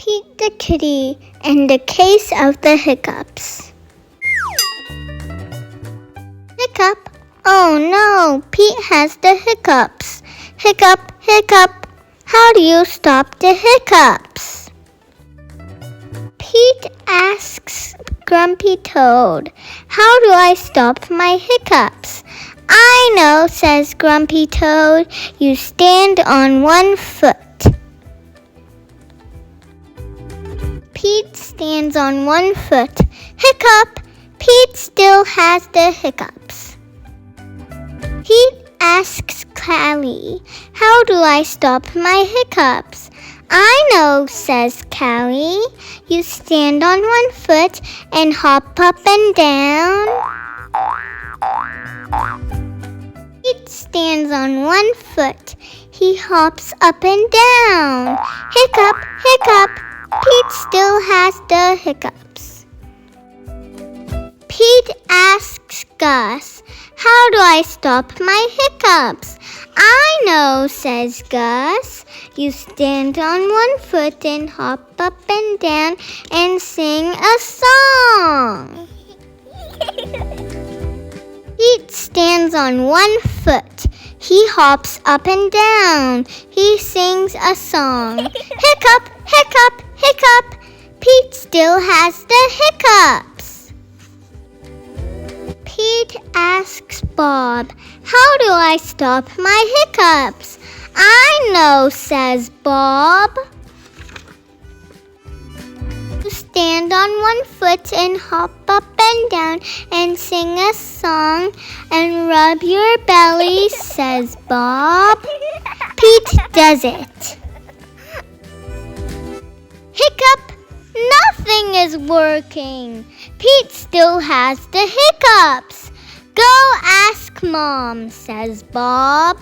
Pete the Kitty and the Case of the Hiccups. Hiccup! Oh no, Pete has the hiccups. Hiccup, hiccup, how do you stop the hiccups? Pete asks Grumpy Toad, how do I stop my hiccups? I know, says Grumpy Toad, you stand on one foot. Pete stands on one foot. Hiccup! Pete still has the hiccups. Pete asks Callie, how do I stop my hiccups? I know, says Callie. You stand on one foot and hop up and down. Pete stands on one foot. He hops up and down. Hiccup, hiccup. Pete still has the hiccups. Pete asks Gus, how do I stop my hiccups? I know, says Gus. You stand on one foot and hop up and down and sing a song. Pete stands on one foot. He hops up and down. He sings a song. Hiccup, hiccup, hiccup. Pete still has the hiccups. Pete asks Bob, how do I stop my hiccups? I know, says Bob. You stand on one foot and hop up and down and sing a song and rub your belly, says Bob. Pete does it. Hiccup! Nothing is working. Pete still has the hiccups. Go ask Mom, says Bob.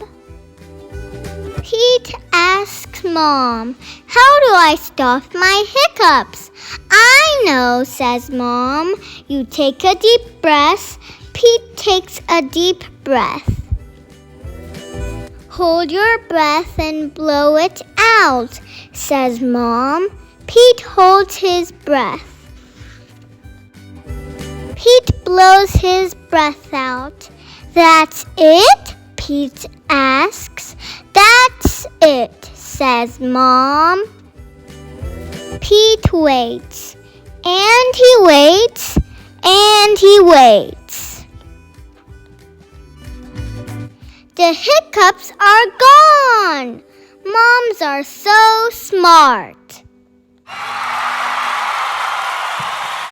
Pete asks Mom, how do I stop my hiccups? I know, says Mom. You take a deep breath. Pete takes a deep breath. Hold your breath and blow it out, says Mom. Pete holds his breath. Pete blows his breath out. That's it? Pete asks. That's it, says Mom. Pete waits, and he waits, and he waits. The hiccups are gone. Moms are so smart.